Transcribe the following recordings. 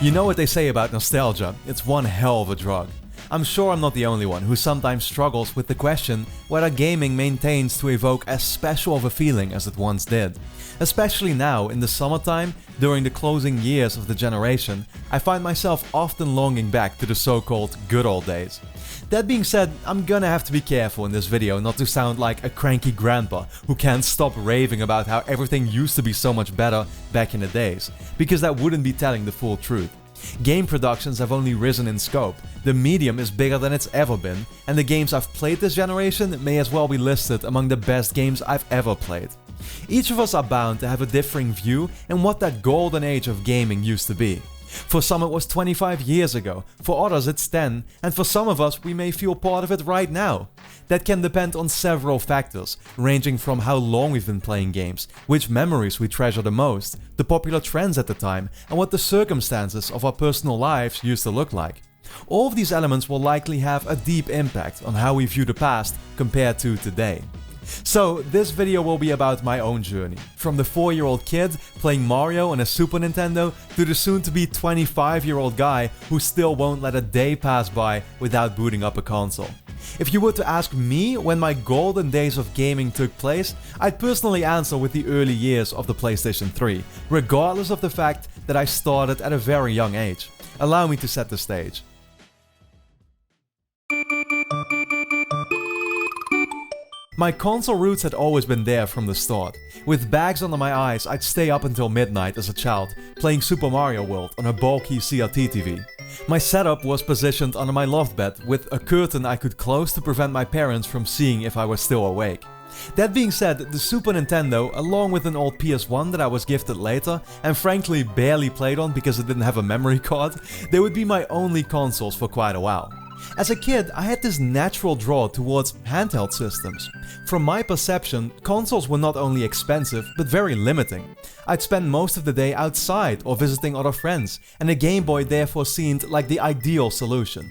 You know what they say about nostalgia, it's one hell of a drug. I'm sure I'm not the only one who sometimes struggles with the question whether gaming maintains to evoke as special of a feeling as it once did. Especially now, in the summertime, during the closing years of the generation, I find myself often longing back to the so-called good old days. That being said, I'm gonna have to be careful in this video not to sound like a cranky grandpa who can't stop raving about how everything used to be so much better back in the days, because that wouldn't be telling the full truth. Game productions have only risen in scope, the medium is bigger than it's ever been, and the games I've played this generation may as well be listed among the best games I've ever played. Each of us are bound to have a differing view in what that golden age of gaming used to be. For some it was 25 years ago, for others it's 10, and for some of us we may feel part of it right now. That can depend on several factors, ranging from how long we've been playing games, which memories we treasure the most, the popular trends at the time, and what the circumstances of our personal lives used to look like. All of these elements will likely have a deep impact on how we view the past compared to today. So, this video will be about my own journey, from the 4-year-old kid playing Mario on a Super Nintendo to the soon-to-be 25-year-old guy who still won't let a day pass by without booting up a console. If you were to ask me when my golden days of gaming took place, I'd personally answer with the early years of the PlayStation 3, regardless of the fact that I started at a very young age. Allow me to set the stage. My console roots had always been there from the start. With bags under my eyes, I'd stay up until midnight as a child, playing Super Mario World on a bulky CRT TV. My setup was positioned under my loft bed, with a curtain I could close to prevent my parents from seeing if I was still awake. That being said, the Super Nintendo, along with an old PS1 that I was gifted later, and frankly barely played on because it didn't have a memory card, they would be my only consoles for quite a while. As a kid, I had this natural draw towards handheld systems. From my perception, consoles were not only expensive, but very limiting. I'd spend most of the day outside or visiting other friends, and a Game Boy therefore seemed like the ideal solution.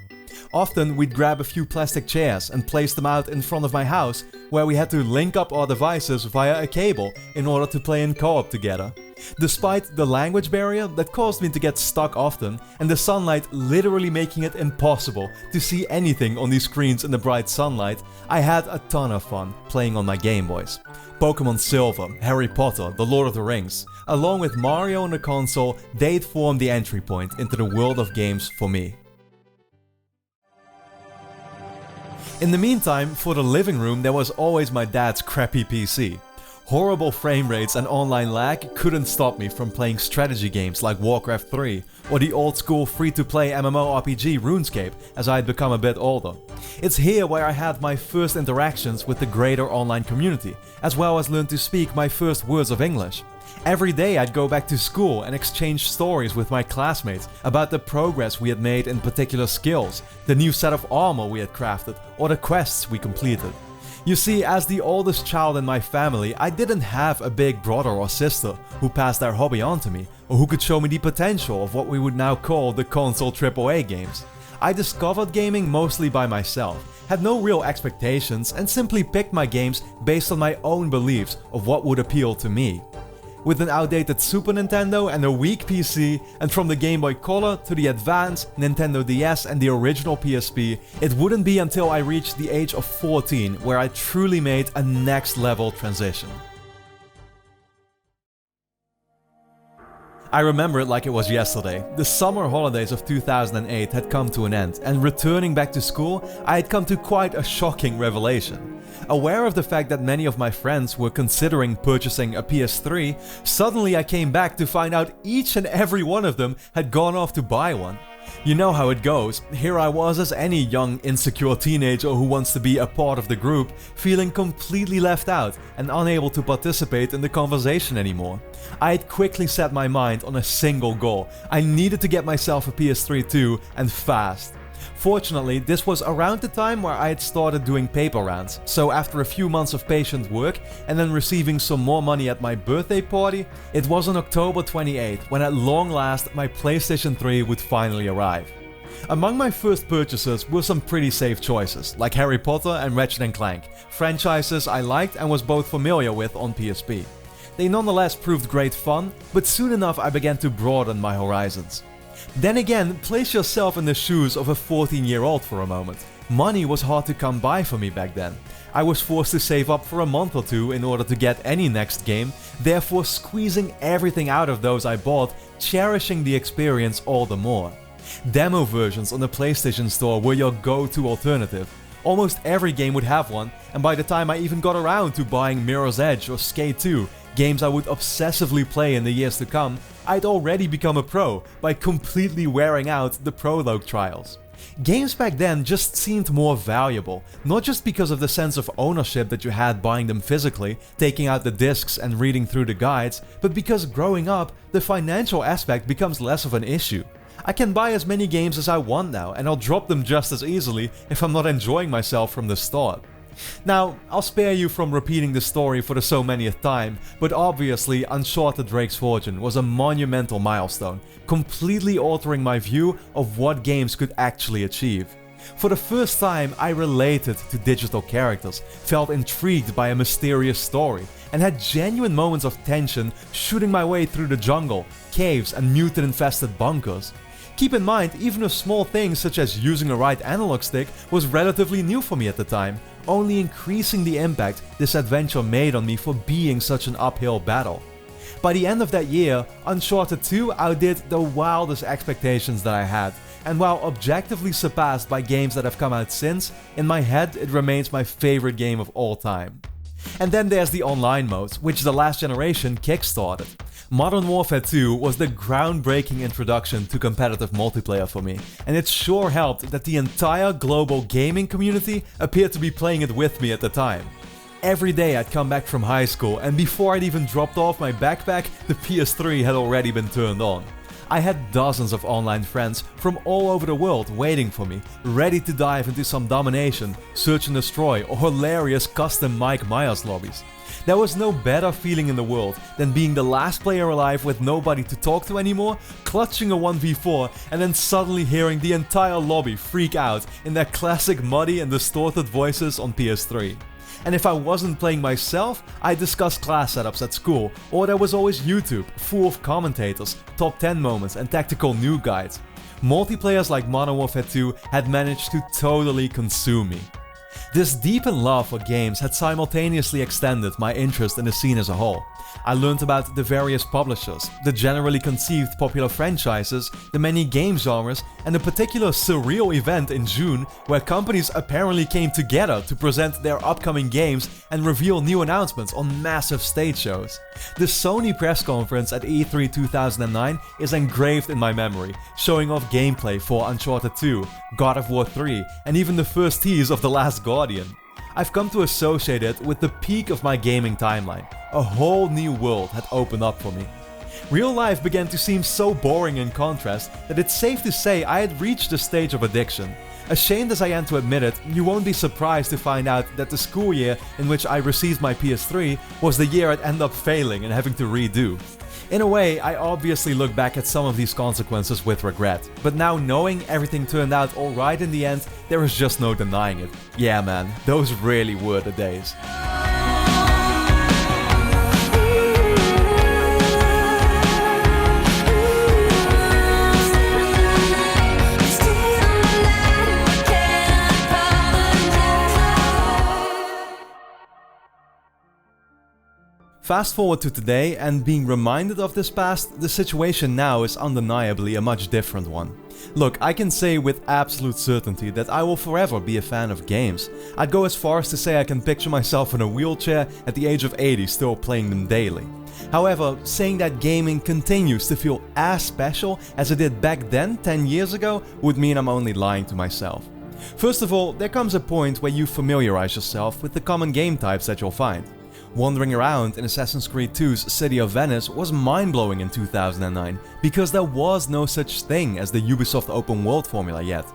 Often, we'd grab a few plastic chairs and place them out in front of my house, where we had to link up our devices via a cable in order to play in co-op together. Despite the language barrier that caused me to get stuck often, and the sunlight literally making it impossible to see anything on these screens in the bright sunlight, I had a ton of fun playing on my Game Boys. Pokemon Silver, Harry Potter, The Lord of the Rings, along with Mario on the console, they'd form the entry point into the world of games for me. In the meantime, for the living room there was always my dad's crappy PC. Horrible frame rates and online lag couldn't stop me from playing strategy games like Warcraft 3 or the old school free-to-play MMORPG RuneScape as I had become a bit older. It's here where I had my first interactions with the greater online community, as well as learned to speak my first words of English. Every day I'd go back to school and exchange stories with my classmates about the progress we had made in particular skills, the new set of armor we had crafted, or the quests we completed. You see, as the oldest child in my family, I didn't have a big brother or sister who passed their hobby on to me, or who could show me the potential of what we would now call the console AAA games. I discovered gaming mostly by myself, had no real expectations, and simply picked my games based on my own beliefs of what would appeal to me. With an outdated Super Nintendo and a weak PC, and from the Game Boy Color to the Advance, Nintendo DS and the original PSP, it wouldn't be until I reached the age of 14 where I truly made a next level transition. I remember it like it was yesterday. The summer holidays of 2008 had come to an end, and returning back to school, I had come to quite a shocking revelation. Aware of the fact that many of my friends were considering purchasing a PS3, suddenly I came back to find out each and every one of them had gone off to buy one. You know how it goes. Here I was as any young, insecure teenager who wants to be a part of the group, feeling completely left out and unable to participate in the conversation anymore. I had quickly set my mind on a single goal. I needed to get myself a PS3 too, and fast. Fortunately, this was around the time where I had started doing paper rounds, so after a few months of patient work and then receiving some more money at my birthday party, it was on October 28 when at long last my PlayStation 3 would finally arrive. Among my first purchases were some pretty safe choices, like Harry Potter and Ratchet & Clank, franchises I liked and was both familiar with on PSP. They nonetheless proved great fun, but soon enough I began to broaden my horizons. Then again, place yourself in the shoes of a 14-year-old for a moment. Money was hard to come by for me back then. I was forced to save up for a month or two in order to get any next game, therefore squeezing everything out of those I bought, cherishing the experience all the more. Demo versions on the PlayStation Store were your go-to alternative. Almost every game would have one, and by the time I even got around to buying Mirror's Edge or Skate 2, games I would obsessively play in the years to come, I'd already become a pro by completely wearing out the prologue trials. Games back then just seemed more valuable, not just because of the sense of ownership that you had buying them physically, taking out the discs and reading through the guides, but because growing up, the financial aspect becomes less of an issue. I can buy as many games as I want now, and I'll drop them just as easily if I'm not enjoying myself from the start. Now, I'll spare you from repeating the story for the so manyth time, but obviously Uncharted Drake's Fortune was a monumental milestone, completely altering my view of what games could actually achieve. For the first time, I related to digital characters, felt intrigued by a mysterious story, and had genuine moments of tension shooting my way through the jungle, caves, and mutant-infested bunkers. Keep in mind, even a small thing such as using a right analog stick was relatively new for me at the time, only increasing the impact this adventure made on me for being such an uphill battle. By the end of that year, Uncharted 2 outdid the wildest expectations that I had, and while objectively surpassed by games that have come out since, in my head it remains my favorite game of all time. And then there's the online mode, which the last generation kickstarted. Modern Warfare 2 was the groundbreaking introduction to competitive multiplayer for me, and it sure helped that the entire global gaming community appeared to be playing it with me at the time. Every day I'd come back from high school, and before I'd even dropped off my backpack, the PS3 had already been turned on. I had dozens of online friends from all over the world waiting for me, ready to dive into some domination, search and destroy, or hilarious custom Mike Myers lobbies. There was no better feeling in the world than being the last player alive with nobody to talk to anymore, clutching a 1v4, and then suddenly hearing the entire lobby freak out in their classic muddy and distorted voices on PS3. And if I wasn't playing myself, I discussed class setups at school, or there was always YouTube, full of commentators, top 10 moments, and tactical noob guides. Multiplayers like Modern Warfare 2 had managed to totally consume me. This deepened love for games had simultaneously extended my interest in the scene as a whole. I learned about the various publishers, the generally conceived popular franchises, the many game genres, and a particular surreal event in June where companies apparently came together to present their upcoming games and reveal new announcements on massive stage shows. The Sony press conference at E3 2009 is engraved in my memory, showing off gameplay for Uncharted 2, God of War 3, and even the first tease of The Last Guardian. I've come to associate it with the peak of my gaming timeline. A whole new world had opened up for me. Real life began to seem so boring in contrast that it's safe to say I had reached the stage of addiction. Ashamed as I am to admit it, you won't be surprised to find out that the school year in which I received my PS3 was the year I'd end up failing and having to redo. In a way, I obviously look back at some of these consequences with regret, but now knowing everything turned out alright in the end, there is just no denying it. Yeah man, those really were the days. Fast forward to today, and being reminded of this past, the situation now is undeniably a much different one. Look, I can say with absolute certainty that I will forever be a fan of games. I'd go as far as to say I can picture myself in a wheelchair at the age of 80 still playing them daily. However, saying that gaming continues to feel as special as it did back then 10 years ago would mean I'm only lying to myself. First of all, there comes a point where you familiarize yourself with the common game types that you'll find. Wandering around in Assassin's Creed 2's City of Venice was mind-blowing in 2009 because there was no such thing as the Ubisoft open world formula yet.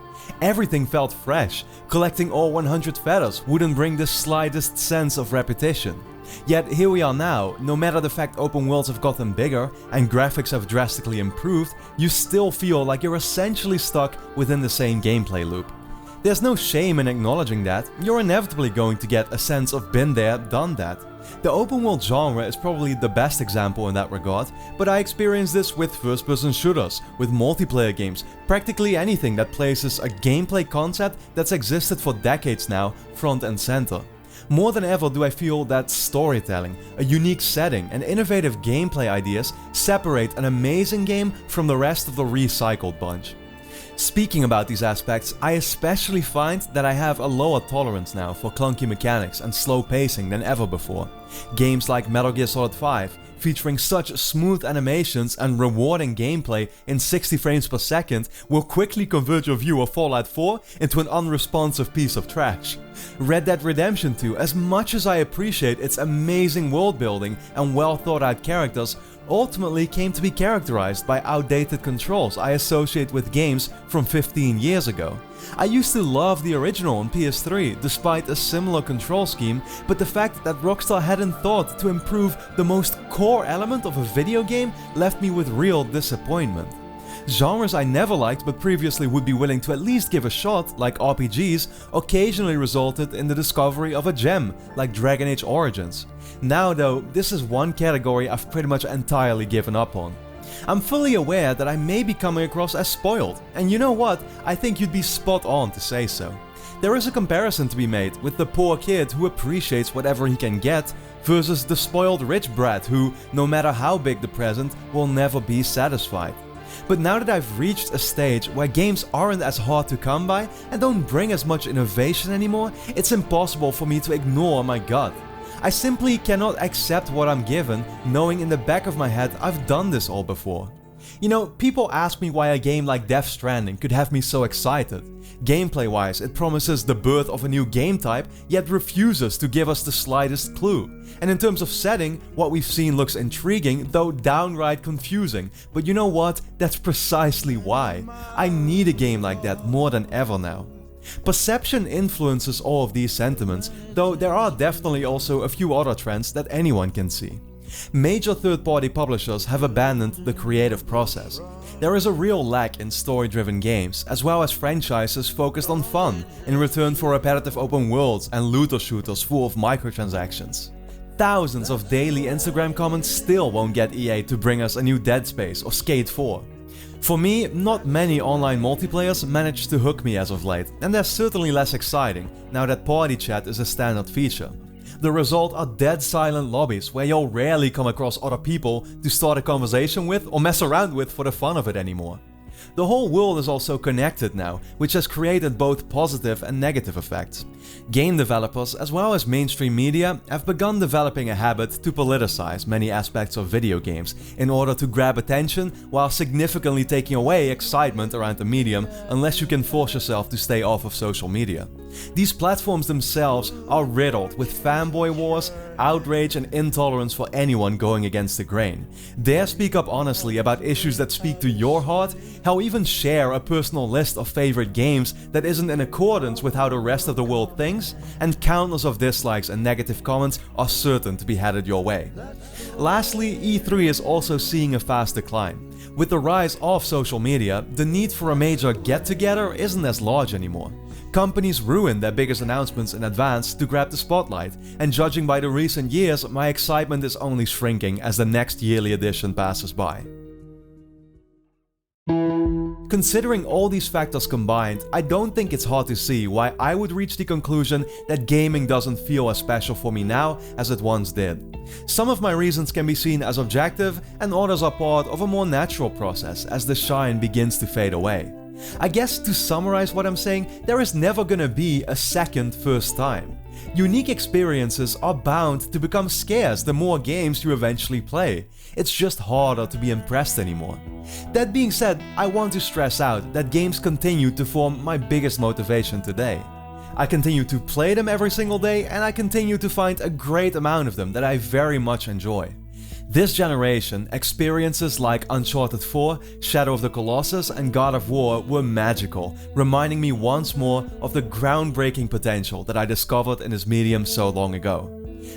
Everything felt fresh. Collecting all 100 feathers wouldn't bring the slightest sense of repetition. Yet here we are now, no matter the fact open worlds have gotten bigger and graphics have drastically improved, you still feel like you're essentially stuck within the same gameplay loop. There's no shame in acknowledging that. You're inevitably going to get a sense of been there, done that. The open world genre is probably the best example in that regard, but I experienced this with first-person shooters, with multiplayer games, practically anything that places a gameplay concept that's existed for decades now front and center. More than ever do I feel that storytelling, a unique setting, and innovative gameplay ideas separate an amazing game from the rest of the recycled bunch. Speaking about these aspects, I especially find that I have a lower tolerance now for clunky mechanics and slow pacing than ever before. Games like Metal Gear Solid 5, featuring such smooth animations and rewarding gameplay in 60 frames per second, will quickly convert your view of Fallout 4 into an unresponsive piece of trash. Red Dead Redemption 2, as much as I appreciate its amazing world building and well thought out characters, ultimately came to be characterized by outdated controls I associate with games from 15 years ago. I used to love the original on PS3 despite a similar control scheme, but the fact that Rockstar hadn't thought to improve the most core element of a video game left me with real disappointment. Genres I never liked but previously would be willing to at least give a shot, like RPGs, occasionally resulted in the discovery of a gem, like Dragon Age Origins. Now though, this is one category I've pretty much entirely given up on. I'm fully aware that I may be coming across as spoiled, and you know what, I think you'd be spot on to say so. There is a comparison to be made with the poor kid who appreciates whatever he can get versus the spoiled rich brat who, no matter how big the present, will never be satisfied. But now that I've reached a stage where games aren't as hard to come by and don't bring as much innovation anymore, it's impossible for me to ignore my gut. I simply cannot accept what I'm given, knowing in the back of my head I've done this all before. You know, people ask me why a game like Death Stranding could have me so excited. Gameplay wise, it promises the birth of a new game type, yet refuses to give us the slightest clue. And in terms of setting, what we've seen looks intriguing, though downright confusing. But you know what? That's precisely why. I need a game like that more than ever now. Perception influences all of these sentiments, though there are definitely also a few other trends that anyone can see. Major third-party publishers have abandoned the creative process. There is a real lack in story-driven games, as well as franchises focused on fun, in return for repetitive open worlds and looter shooters full of microtransactions. Thousands of daily Instagram comments still won't get EA to bring us a new Dead Space or Skate 4. For me, not many online multiplayers managed to hook me as of late, and they're certainly less exciting now that party chat is a standard feature. The result are dead silent lobbies where you'll rarely come across other people to start a conversation with or mess around with for the fun of it anymore. The whole world is also connected now, which has created both positive and negative effects. Game developers, as well as mainstream media, have begun developing a habit to politicize many aspects of video games in order to grab attention while significantly taking away excitement around the medium unless you can force yourself to stay off of social media. These platforms themselves are riddled with fanboy wars, outrage and intolerance for anyone going against the grain. Dare speak up honestly about issues that speak to your heart, hell even share a personal list of favorite games that isn't in accordance with how the rest of the world thinks, and countless of dislikes and negative comments are certain to be headed your way. Lastly, E3 is also seeing a fast decline. With the rise of social media, the need for a major get-together isn't as large anymore. Companies ruin their biggest announcements in advance to grab the spotlight, and judging by the recent years, my excitement is only shrinking as the next yearly edition passes by. Considering all these factors combined, I don't think it's hard to see why I would reach the conclusion that gaming doesn't feel as special for me now as it once did. Some of my reasons can be seen as objective, and others are part of a more natural process as the shine begins to fade away. I guess to summarize what I'm saying, there is never gonna be a second first time. Unique experiences are bound to become scarce the more games you eventually play. It's just harder to be impressed anymore. That being said, I want to stress out that games continue to form my biggest motivation today. I continue to play them every single day, and I continue to find a great amount of them that I very much enjoy. This generation, experiences like Uncharted 4, Shadow of the Colossus and God of War were magical, reminding me once more of the groundbreaking potential that I discovered in this medium so long ago.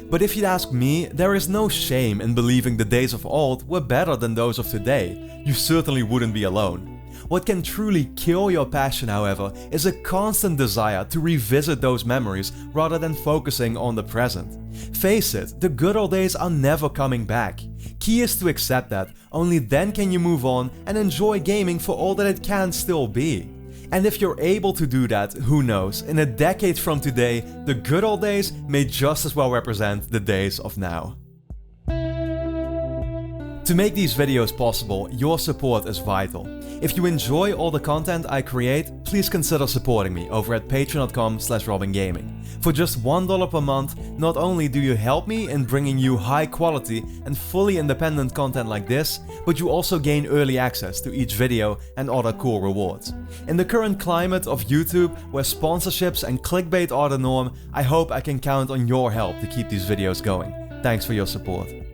But if you'd ask me, there is no shame in believing the days of old were better than those of today. You certainly wouldn't be alone. What can truly kill your passion, however, is a constant desire to revisit those memories rather than focusing on the present. Face it, the good old days are never coming back. Key is to accept that, only then can you move on and enjoy gaming for all that it can still be. And if you're able to do that, who knows, in a decade from today, the good old days may just as well represent the days of now. To make these videos possible, your support is vital. If you enjoy all the content I create, please consider supporting me over at patreon.com/robingaming. For just $1 per month, not only do you help me in bringing you high quality and fully independent content like this, but you also gain early access to each video and other cool rewards. In the current climate of YouTube, where sponsorships and clickbait are the norm, I hope I can count on your help to keep these videos going. Thanks for your support.